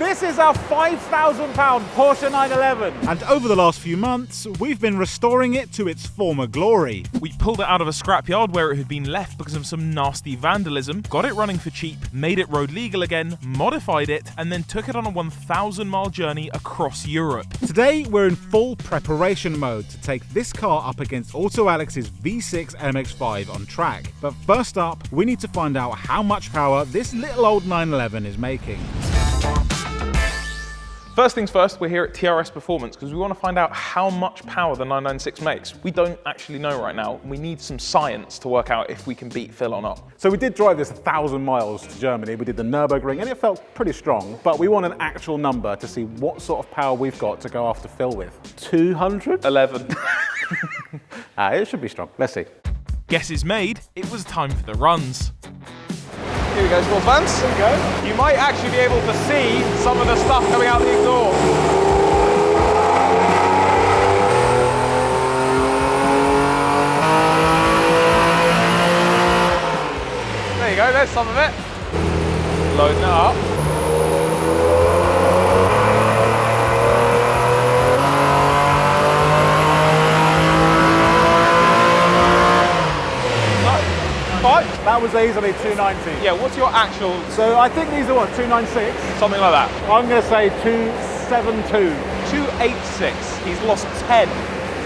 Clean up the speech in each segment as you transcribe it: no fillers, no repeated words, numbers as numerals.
This is our £5,000 Porsche 911. And over the last few months, we've been restoring it to its former glory. We pulled it out of a scrapyard where it had been left because of some nasty vandalism, got it running for cheap, made it road legal again, modified it, and then took it on a 1,000-mile journey across Europe. Today, we're in full preparation mode to take this car up against AutoAlex's V6 MX-5 on track. But first up, we need to find out how much power this little old 911 is making. First things first, we're here at TRS Performance because we want to find out how much power the 996 makes. We don't actually know right now. We need some science to work out if we can beat Phil or not. So we did drive this 1,000 miles to Germany. We did the Nürburgring and it felt pretty strong, but we want an actual number to see what sort of power we've got to go after Phil with. 200? 11. It should be strong. Let's see. Guesses made, it was time for the runs. Here we go, small fans. There we go. You might actually be able to see some of the stuff coming out the exhaust. There you go, there's some of it. Loading it up. That was easily 290. Yeah, what's your actual? So I think these are what, 296? Something like that. I'm going to say 272. 286. He's lost 10.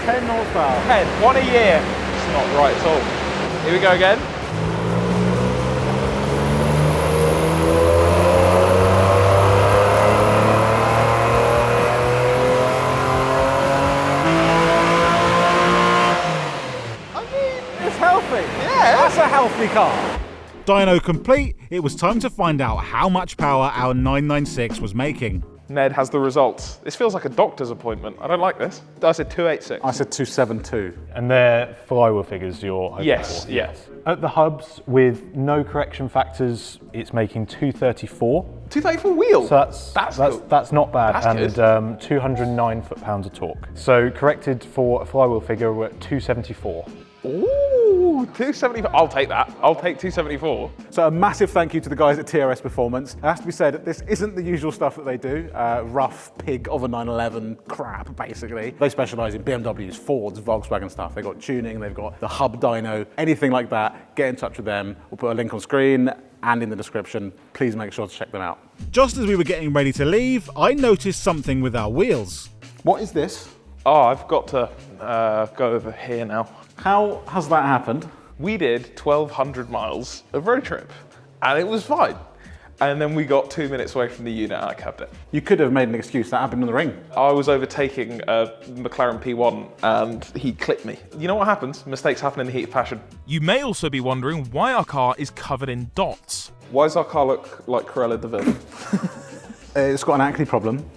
10 horsepower. 10. One a year. It's not right at all. Here we go again. That's a healthy car. Dyno complete, it was time to find out how much power our 996 was making. Ned has the results. This feels like a doctor's appointment. I don't like this. I said 286. I said 272. And they're flywheel figures you're hoping Yes, for? yes. At the hubs, with no correction factors, it's making 234. 234 wheels. So that's not bad. That's and 209 foot-pounds of torque. So corrected for a flywheel figure, we're at 274. Ooh, 274. I'll take that. I'll take 274. So a massive thank you to the guys at TRS Performance. It has to be said, this isn't the usual stuff that they do. Rough pig of a 911 crap, basically. They specialise in BMWs, Fords, Volkswagen stuff. They've got tuning, they've got the hub dyno, anything like that. Get in touch with them. We'll put a link on screen and in the description. Please make sure to check them out. Just as we were getting ready to leave, I noticed something with our wheels. What is this? Oh, I've got to go over here now. How has that happened? We did 1,200 miles of road trip and it was fine. And then we got 2 minutes away from the unit and I kept it. You could have made an excuse. That happened on the ring. I was overtaking a McLaren P1 and he clipped me. You know what happens? Mistakes happen in the heat of passion. You may also be wondering why our car is covered in dots. Why does our car look like Cruella de Vil? It's got an acne problem.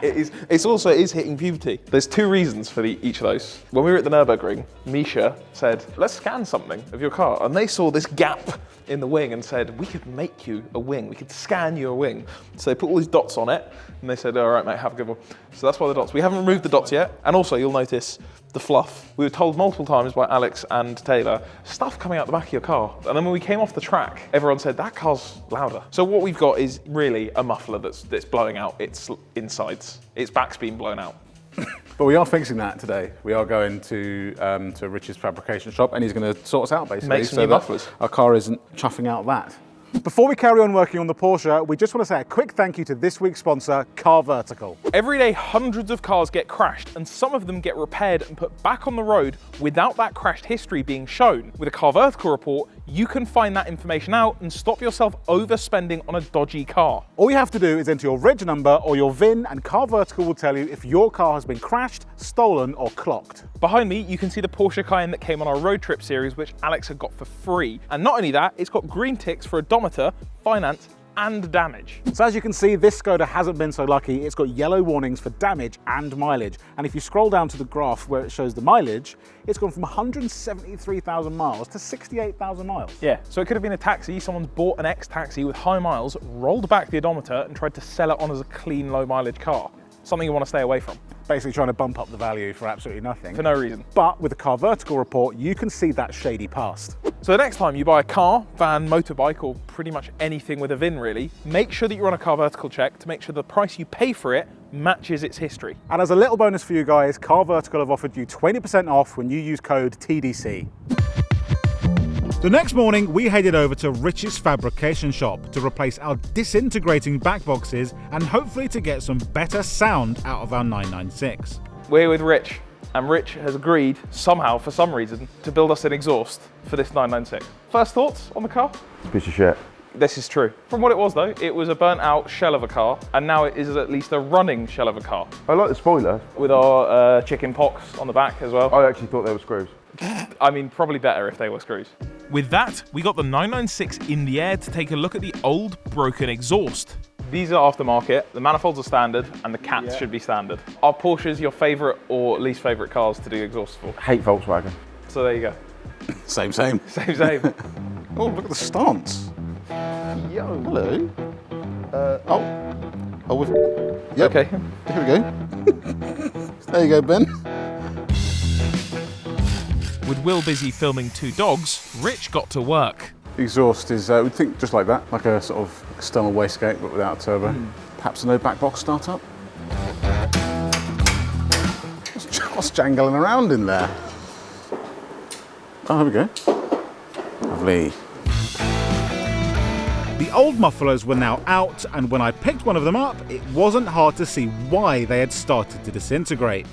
It is hitting puberty. There's two reasons for each of those. When we were at the Nürburgring, Misha said, let's scan something of your car. And they saw this gap in the wing and said, we could make you a wing. We could scan you a wing. So they put all these dots on it and they said, all right, mate, have a good one. So that's why the dots. We haven't removed the dots yet. And also you'll notice the fluff. We were told multiple times by Alex and Taylor, stuff coming out the back of your car. And then when we came off the track, everyone said, that car's louder. So what we've got is really a muffler that's blowing out its insides. Its back's been blown out. But we are fixing that today. We are going to Rich's fabrication shop and he's going to sort us out basically. Make some new mufflers. Our car isn't chuffing out that. Before we carry on working on the Porsche, we just want to say a quick thank you to this week's sponsor, Car Vertical. Every day, hundreds of cars get crashed, and some of them get repaired and put back on the road without that crashed history being shown. With a Car Vertical report, you can find that information out and stop yourself overspending on a dodgy car. All you have to do is enter your reg number or your VIN, and Car Vertical will tell you if your car has been crashed, stolen, or clocked. Behind me, you can see the Porsche Cayenne that came on our road trip series, which Alex had got for free. And not only that, it's got green ticks for odometer, finance, and damage. So as you can see, this Skoda hasn't been so lucky. It's got yellow warnings for damage and mileage. And if you scroll down to the graph where it shows the mileage, it's gone from 173,000 miles to 68,000 miles. Yeah, so it could have been a taxi. Someone's bought an ex-taxi with high miles, rolled back the odometer, and tried to sell it on as a clean, low mileage car. Something you want to stay away from. basically trying to bump up the value for absolutely nothing. For no reason. But with the car vertical report, you can see that shady past. So the next time you buy a car, van, motorbike, or pretty much anything with a VIN really, make sure that you run a car vertical check to make sure the price you pay for it matches its history. And as a little bonus for you guys, Car Vertical have offered you 20% off when you use code TDC. The next morning, we headed over to Rich's fabrication shop to replace our disintegrating back boxes and hopefully to get some better sound out of our 996. We're here with Rich, and Rich has agreed, somehow, for some reason, to build us an exhaust for this 996. First thoughts on the car? It's a piece of shit. This is true. From what it was though, it was a burnt out shell of a car, and now it is at least a running shell of a car. I like the spoiler. With our chicken pox on the back as well. I actually thought they were screws. I mean, probably better if they were screws. With that, we got the 996 in the air to take a look at the old broken exhaust. These are aftermarket, the manifolds are standard, and the cats should be standard. Are Porsches your favourite or least favourite cars to do exhaust for? Hate Volkswagen. So there you go. Same. Same. Oh, look at the stance. Yo. Hello. Yep. Okay. Here we go. There you go, Ben. With Will busy filming two dogs, Rich got to work. Exhaust is, we'd think just like that, like a sort of external wastegate, but without a turbo. Perhaps a no back box startup. What's jangling around in there? Oh, here we go. Lovely. The old mufflers were now out, and when I picked one of them up, it wasn't hard to see why they had started to disintegrate.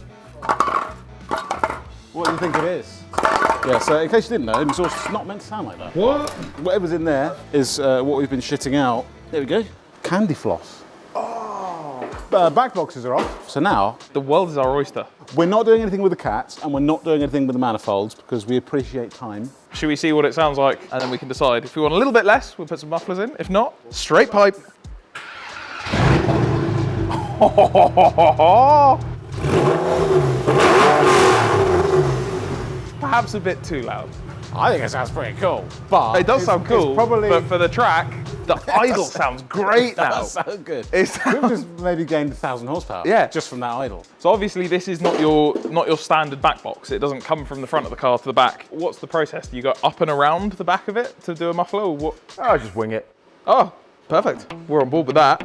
What do you think it is? Yeah, so in case you didn't know, an exhaust is not meant to sound like that. What? Whatever's in there is what we've been shitting out. There we go. Candy floss. Oh. Back boxes are off. So now, The world is our oyster. we're not doing anything with the cats, and we're not doing anything with the manifolds because we appreciate time. Should we see what it sounds like, and then we can decide. If we want a little bit less, we'll put some mufflers in. If not, straight pipe. Perhaps a bit too loud. I think it sounds pretty cool, but It does sound cool, It's probably but for the track, the idle sounds great now. that sounds good. It We've just maybe gained 1,000 horsepower. Yeah. just from that idle. So obviously this is not your standard back box. It doesn't come from the front of the car to the back. What's the process? Do you go up and around the back of it to do a muffler, or what? I just wing it. Oh, perfect. We're on board with that.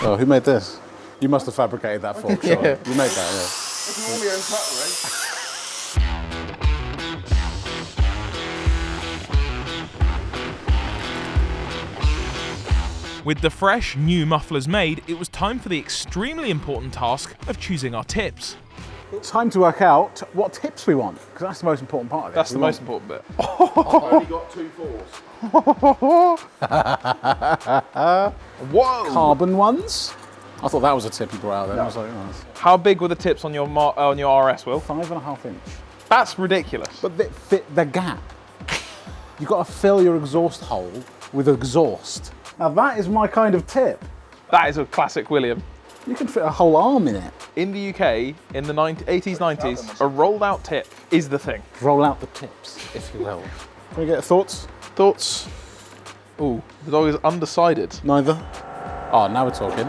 Oh, who made this? You must have fabricated that fork, sure. Yeah. You made that, yeah. With the fresh, new mufflers made, it was time for the extremely important task of choosing our tips. It's time to work out what tips we want, because that's the most important part of it. That's the most important bit. I've only got 2 4s. Whoa! Carbon ones. I thought that was a tip you brought out then. I was like, oh, that's How big were the tips on your RS, Will? 5.5 inch. That's ridiculous. But they fit the gap. You've got to fill your exhaust hole with exhaust. Now that is my kind of tip. That is a classic William. You can fit a whole arm in it. In the UK, in the 80s, 90s, a rolled out tip is the thing. Roll out the tips, if you will. Can we get thoughts? Thoughts? Ooh, the dog is undecided. Neither. Oh, now we're talking.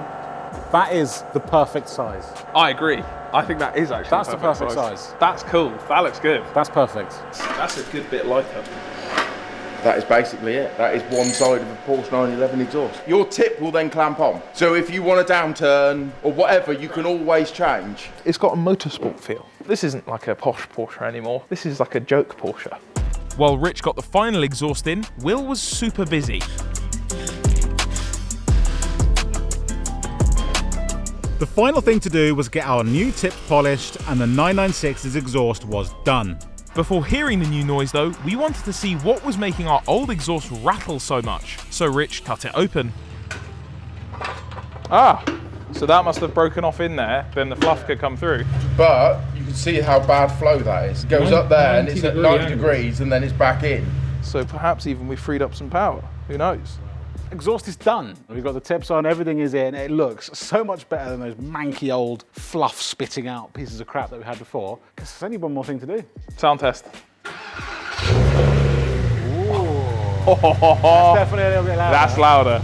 That is the perfect size. I agree. I think that is actually That's the perfect size. That's cool. That looks good. That's perfect. That's a good bit lighter. That is basically it. That is one side of a Porsche 911 exhaust. Your tip will then clamp on. So if you want a downturn or whatever, you can always change. It's got a motorsport feel. This isn't like a posh Porsche anymore. This is like a joke Porsche. While Rich got the final exhaust in, Will was super busy. The final thing to do was get our new tips polished, and the 996's exhaust was done. Before hearing the new noise though, we wanted to see what was making our old exhaust rattle so much, so Rich cut it open. Ah, so that must have broken off in there, then the fluff could come through. But you can see how bad flow that is. It goes up there and it's at 90 degrees and then it's back in. So perhaps even we freed up some power, who knows? Exhaust is done. We've got the tips on, everything is in. It looks so much better than those manky old fluff spitting out pieces of crap that we had before. Because there's only one more thing to do. Sound test. Definitely a little bit louder. That's louder.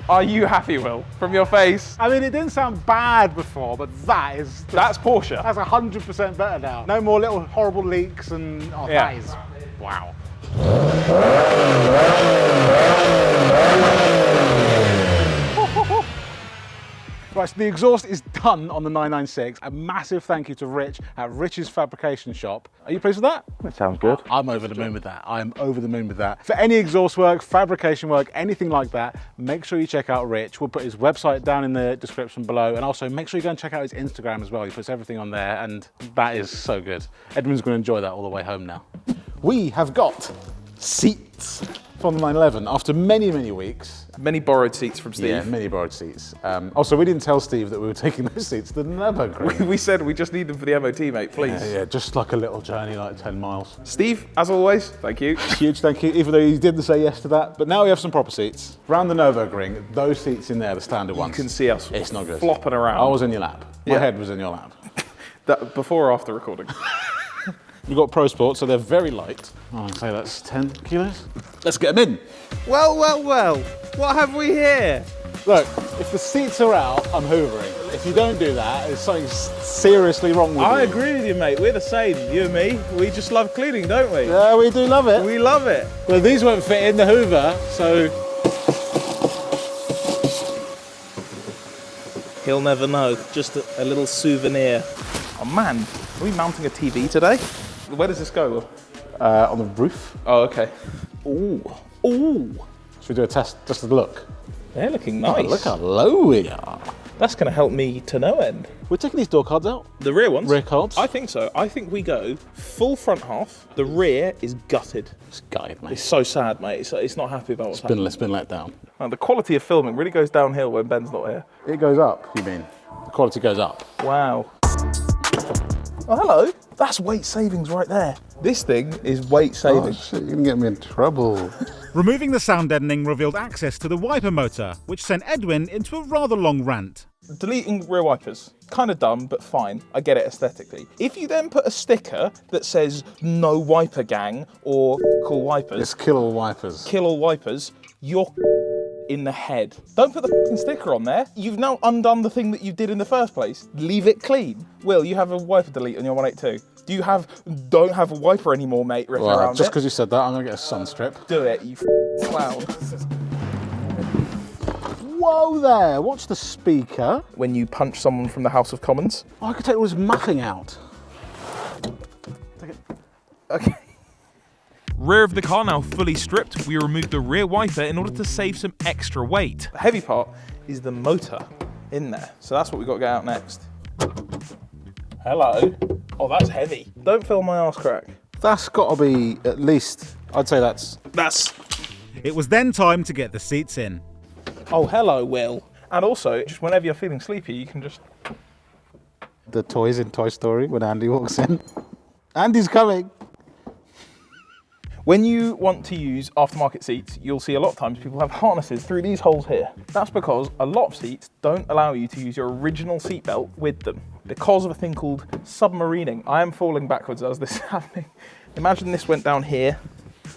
Are you happy, Will? From your face? I mean, it didn't sound bad before, but That's Porsche. That's 100% better now. No more little horrible leaks and Yeah. that is wow. Right, so the exhaust is done on the 996. A massive thank you to Rich at Rich's Fabrication Shop. Are you pleased with that? That sounds good. I'm over the moon with that. I am over the moon with that. For any exhaust work, fabrication work, anything like that, make sure you check out Rich. We'll put his website down in the description below, and also make sure you go and check out his Instagram as well. He puts everything on there, and that is so good. Edmund's going to enjoy that all the way home now. We have got seats from the 911 after many, many weeks. Many borrowed seats from Steve. Yeah, many borrowed seats. Also, we didn't tell Steve that we were taking those seats to the Nürburgring. We said we just need them for the MOT, mate, please. Yeah, just like a little journey, like 10 miles. Steve, as always, thank you. Huge thank you, even though you didn't say yes to that. But now we have some proper seats. Round the Nürburgring, those seats in there, the standard ones. You can see us It's not good. flopping around. I was in your lap. My Yeah. head was in your lap. That before or after recording? We've got Pro Sport, so they're very light. Oh, I'd say that's 10 kilos. Let's get them in. Well, what have we here? Look, if the seats are out, I'm hoovering. If you don't do that, there's something seriously wrong with you. I agree with you, mate. We're the same, you and me. We just love cleaning, don't we? Yeah, we do love it. We love it. Well, these won't fit in the Hoover, so... He'll never know. Just a little souvenir. Oh man, are we mounting a TV today? Where does this go? on the roof. Oh, okay. Ooh. Should we do a test just to look? They're looking Oh, nice. look how low we are. That's going to help me to no end. We're taking these door cards out. The rear ones? Rear cards? I think so. I think we go full front half. The rear is gutted. It's gutted, mate. It's so sad, mate. It's not happy about what's happening. It's been let down. The quality of filming really goes downhill when Ben's not here. It goes up, you mean? The quality goes up. Wow. Oh, hello. That's weight savings right there. This thing is weight savings. shit, you can get me in trouble. Removing the sound deadening revealed access to the wiper motor, which sent Edwin into a rather long rant. Deleting rear wipers, kind of dumb, but fine. I get it aesthetically. If you then put a sticker that says no wiper gang or cool wipers, It's kill all wipers. kill all wipers, you're in the head. Don't put the f***ing sticker on there. You've now undone the thing that you did in the first place. Leave it clean. Will, you have a wiper delete on your 182. Don't have a wiper anymore, mate, written Well, around just it. because you said that, I'm going to get a sun strip. Do it, you clown. Whoa there, watch the speaker. When you punch someone from the House of Commons. Oh, I could take all this muffing out. Okay. Rear of the car now fully stripped. We removed the rear wiper in order to save some extra weight. The heavy part is the motor in there. So that's what we've got to get out next. Hello. Oh, that's heavy. Don't feel my arse crack. That's got to be at least, I'd say that's... It was then time to get the seats in. Oh, hello, Will. And also, just whenever you're feeling sleepy, you can just... The toys in Toy Story when Andy walks in. Andy's coming. When you want to use aftermarket seats, you'll see a lot of times people have harnesses through these holes here. That's because a lot of seats don't allow you to use your original seatbelt with them because of a thing called submarining. I am falling backwards as this is happening. Imagine this went down here.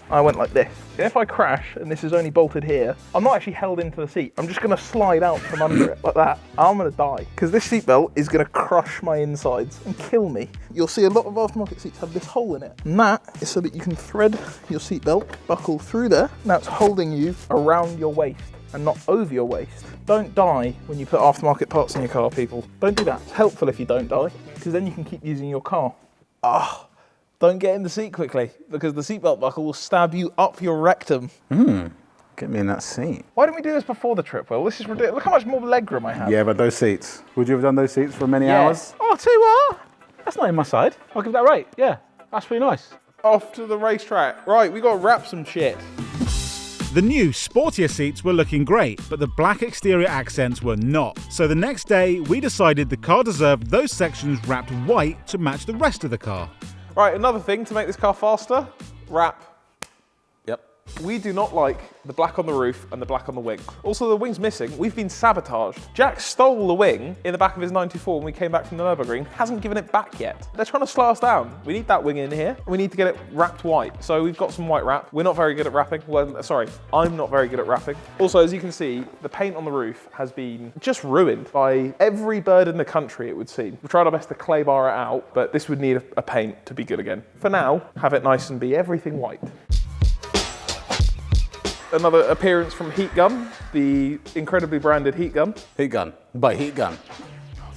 I went like this. If I crash and this is only bolted here, I'm not actually held into the seat. I'm just gonna slide out from under it like that. I'm gonna die because this seatbelt is gonna crush my insides and kill me. You'll see a lot of aftermarket seats have this hole in it. And that is so that you can thread your seatbelt, buckle through there. Now it's holding you around your waist and not over your waist. Don't die when you put aftermarket parts in your car, people. Don't do that. It's helpful if you don't die because then you can keep using your car. Don't get in the seat quickly because the seatbelt buckle will stab you up your rectum. Get me in that seat. Why didn't we do this before the trip, Will? This is ridiculous. Look how much more legroom I have. Yeah, but those seats. Would you have done those seats for many Yeah. hours? Oh, I'll tell you what. That's not in my side. I'll give that right. Yeah, that's pretty nice. Off to the racetrack. Right, we got to wrap some shit. The new, sportier seats were looking great, but the black exterior accents were not. So the next day, we decided the car deserved those sections wrapped white to match the rest of the car. Right, another thing to make this car faster, wrap. Yep. We do not like the black on the roof and the black on the wing. Also, the wing's missing. We've been sabotaged. Jack stole the wing in the back of his 924 when we came back from the Nürburgring. Hasn't given it back yet. They're trying to slow us down. We need that wing in here. We need to get it wrapped white. So we've got some white wrap. We're not very good at wrapping. Well, sorry, I'm not very good at wrapping. Also, as you can see, the paint on the roof has been just ruined by every bird in the country, it would seem. We've tried our best to clay bar it out, but this would need a paint to be good again. For now, have it nice and be everything white. Another appearance from Heat Gun, the incredibly branded Heat Gun. Heat gun. By Heat Gun.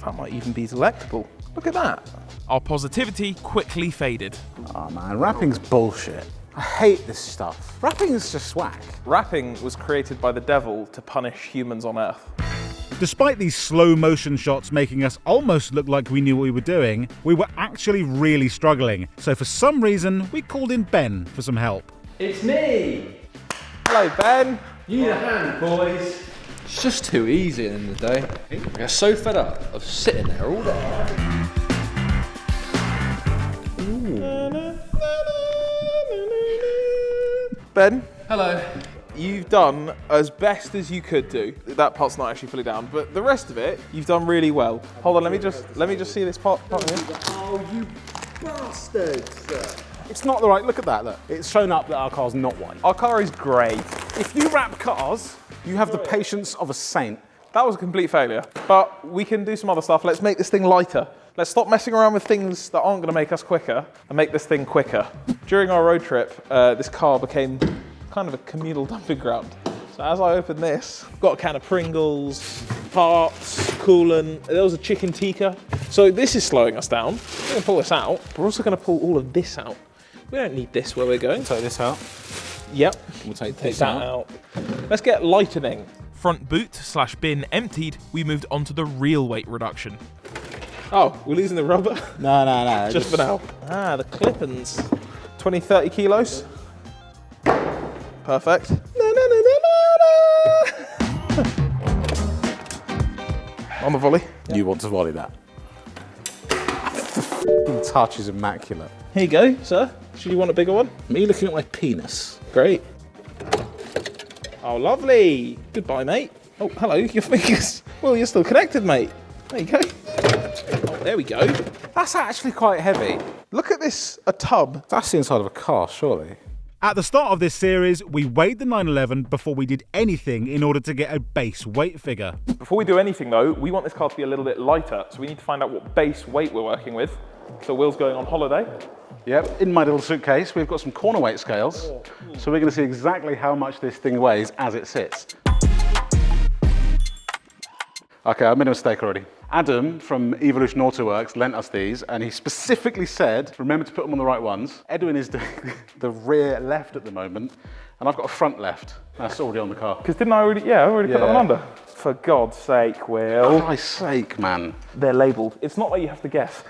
That might even be delectable. Look at that. Our positivity quickly faded. Oh man, wrapping's bullshit. I hate this stuff. Wrapping is just whack. Wrapping was created by the devil to punish humans on Earth. Despite these slow motion shots making us almost look like we knew what we were doing, we were actually really struggling. So for some reason, we called in Ben for some help. It's me! Hello, Ben. You need a hand, boys. It's just too easy at the end of the day. I get so fed up of sitting there all day. Ben, Hello. you've done as best as you could do. That part's not actually fully down, but the rest of it, you've done really well. Hold on, let me just see this part here. Oh, you bastards! It's not the right, look at that, look. It's shown up that our car's not white. Our car is grey. If you wrap cars, you have the patience of a saint. That was a complete failure, but we can do some other stuff. Let's make this thing lighter. Let's stop messing around with things that aren't gonna make us quicker and make this thing quicker. During our road trip, this car became kind of a communal dumping ground. So as I open this, I've got a can of Pringles, parts, coolant, there was a chicken tikka. So this is slowing us down. We're gonna pull this out. We're also gonna pull all of this out. We don't need this where we're going. Take this out. Yep, We'll take take this that out. Let's get lightening. Front boot / bin emptied, we moved on to the real weight reduction. Oh, we're losing the rubber? No. Just for now. Ah, the clip-ins. 20, 30 kilos. Perfect. On the volley. You want to volley that. The touch is immaculate. Here you go, sir. Should you want a bigger one? Me looking at my penis. Great. Oh, lovely. Goodbye, mate. Oh, hello, your fingers. Well, you're still connected, mate. There you go. Oh, there we go. That's actually quite heavy. Look at this, a tub. That's the inside of a car, surely. At the start of this series, we weighed the 911 before we did anything in order to get a base weight figure. Before we do anything, though, we want this car to be a little bit lighter, so we need to find out what base weight we're working with. So Will's going on holiday. Yep, in my little suitcase, we've got some corner weight scales. So we're going to see exactly how much this thing weighs as it sits. Okay, I made a mistake already. Adam from Evolution AutoAlex lent us these, and he specifically said, remember to put them on the right ones. Edwin is doing the rear left at the moment, and I've got a front left. That's already on the car. Because didn't I already, I already put that one under. For God's sake, Will. For Christ's sake, man. They're labelled. It's not like you have to guess.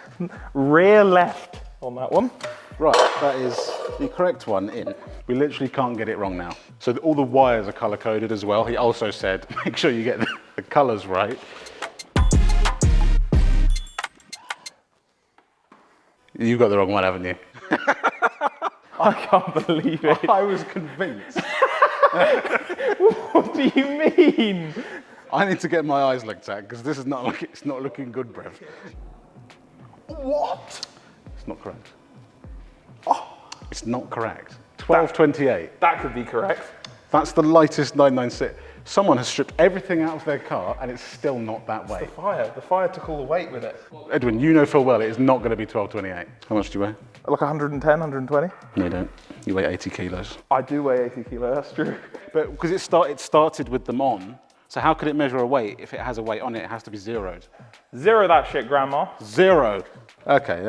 Rear left on that one. Right, that is the correct one in. We literally can't get it wrong now. So all the wires are color-coded as well. He also said, make sure you get the colors right. You've got the wrong one, haven't you? I can't believe it. I was convinced. What do you mean? I need to get my eyes looked at, because this is not like it's not looking good, Brev. What? It's not correct. Oh, it's not correct. 1228. That could be correct. That's the lightest 996. Someone has stripped everything out of their car, and it's still not that weight. The fire took all the weight with it. Edwin, you know full well it is not going to be 1228. How much do you weigh? Like 110, 120? No, you don't. You weigh 80 kilos. I do weigh 80 kilos, that's true. But because it started with them on, so how could it measure a weight if it has a weight on it? It has to be zeroed. Zero that shit, Grandma. Zeroed. Okay,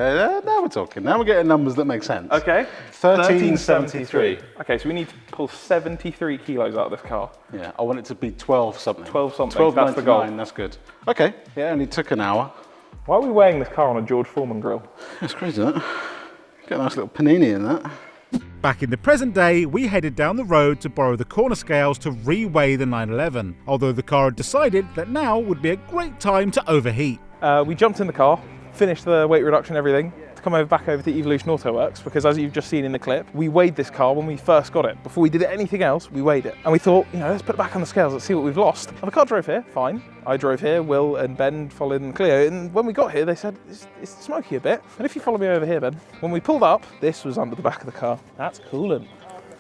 now we're talking. Now we're getting numbers that make sense. Okay. 1373. Okay, so we need to pull 73 kilos out of this car. Yeah, I want it to be 12 something. 12 something, 12 that's the goal. That's good. Okay, yeah, it only took an hour. Why are we weighing this car on a George Foreman grill? That's crazy, that. Got a nice little panini in that. Back in the present day, we headed down the road to borrow the corner scales to re-weigh the 911, although the car had decided that now would be a great time to overheat. We jumped in the car, finished the weight reduction and everything, to come back over to Evolution AutoWorks because, as you've just seen in the clip, we weighed this car when we first got it. Before we did anything else, we weighed it. And we thought, you know, let's put it back on the scales, let's see what we've lost. And the car drove here, fine. I drove here, Will and Ben followed in Clio, and when we got here, they said, it's smoky a bit. And if you follow me over here, Ben, when we pulled up, this was under the back of the car. That's coolant.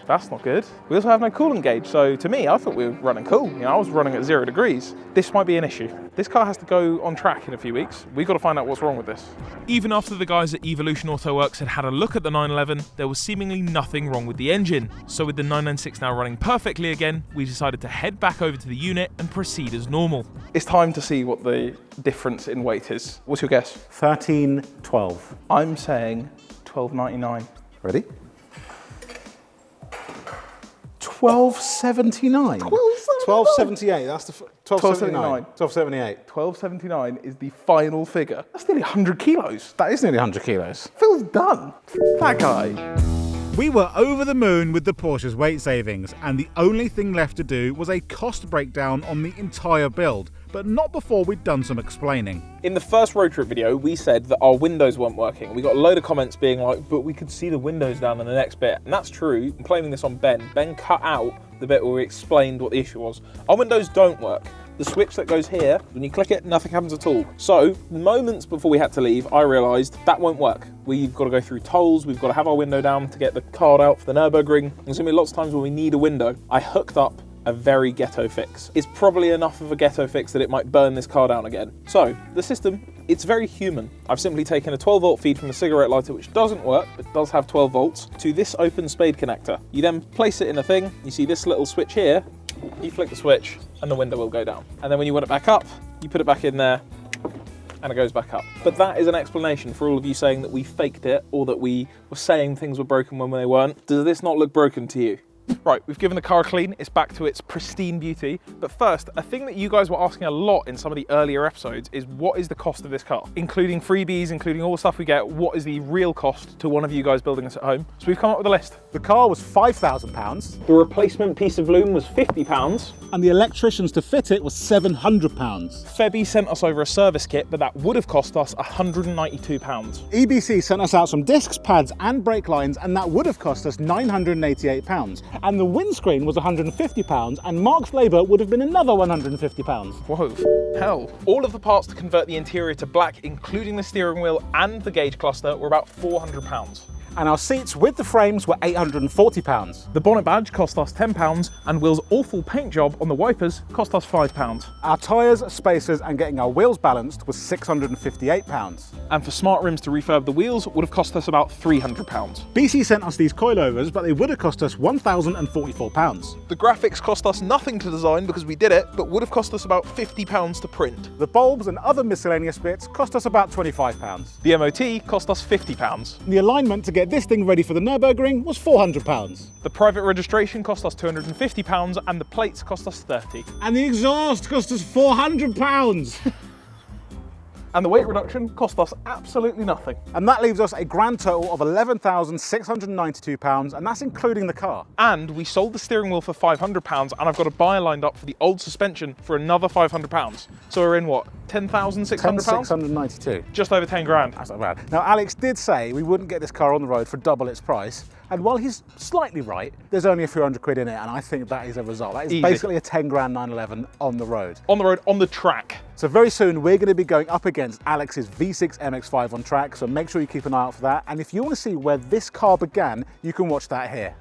That's not good. We also have no coolant gauge, so to me, I thought we were running cool. You know, I was running at 0 degrees. This might be an issue. This car has to go on track in a few weeks. We've got to find out what's wrong with this. Even after the guys at Evolution AutoWorks had a look at the 911, there was seemingly nothing wrong with the engine. So with the 996 now running perfectly again, we decided to head back over to the unit and proceed as normal. It's time to see what the difference in weight is. What's your guess? 1312. I'm saying 1299. Ready? 1279. 1278. That's the 1279. 1278. 1279 is the final figure. That's nearly 100 kilos. That is nearly 100 kilos. Phil's done. That guy. We were over the moon with the Porsche's weight savings, and the only thing left to do was a cost breakdown on the entire build, but not before we'd done some explaining. In the first road trip video, we said that our windows weren't working. We got a load of comments being like, but we could see the windows down in the next bit. And that's true. I'm blaming this on Ben. Ben cut out the bit where we explained what the issue was. Our windows don't work. The switch that goes here, when you click it, nothing happens at all. So, moments before we had to leave, I realised that won't work. We've got to go through tolls, we've got to have our window down to get the card out for the Nürburgring. There's going to be lots of times when we need a window. I hooked up a very ghetto fix. It's probably enough of a ghetto fix that it might burn this car down again. So, the system, it's very human. I've simply taken a 12 volt feed from a cigarette lighter, which doesn't work, but does have 12 volts, to this open spade connector. You then place it in a thing, you see this little switch here, you flick the switch, and the window will go down. And then when you want it back up, you put it back in there, and it goes back up. But that is an explanation for all of you saying that we faked it, or that we were saying things were broken when they weren't. Does this not look broken to you? Right, we've given the car a clean, it's back to its pristine beauty. But first, a thing that you guys were asking a lot in some of the earlier episodes is what is the cost of this car? Including freebies, including all the stuff we get, what is the real cost to one of you guys building this at home? So we've come up with a list. The car was £5,000. The replacement piece of loom was £50. And the electricians to fit it was £700. Febby sent us over a service kit, but that would have cost us £192. EBC sent us out some discs, pads and brake lines, and that would have cost us £988. And the windscreen was £150, and Mark's labour would have been another £150. Whoa, hell. All of the parts to convert the interior to black, including the steering wheel and the gauge cluster, were about £400. And our seats with the frames were £840. The bonnet badge cost us £10, and Will's awful paint job on the wipers cost us £5. Our tyres, spacers and getting our wheels balanced was £658. And for smart rims to refurb the wheels would have cost us about £300. BC sent us these coilovers, but they would have cost us £1,044. The graphics cost us nothing to design because we did it, but would have cost us about £50 to print. The bulbs and other miscellaneous bits cost us about £25. The MOT cost us £50. The alignment to get this thing ready for the Nürburgring was £400. The private registration cost us £250 and the plates cost us £30. And the exhaust cost us £400. And the weight reduction cost us absolutely nothing. And that leaves us a grand total of £11,692, and that's including the car. And we sold the steering wheel for £500, and I've got a buyer lined up for the old suspension for another £500. So we're in what, £10,600? £10,692. Just over 10 grand. That's not bad. Now, Alex did say we wouldn't get this car on the road for double its price. And while he's slightly right, there's only a few hundred quid in it, and I think that is a result. That is Easy. Basically a 10 grand 911 on the road. On the road, on the track. So very soon we're going to be going up against Alex's V6 MX-5 on track, so make sure you keep an eye out for that. And if you want to see where this car began, you can watch that here.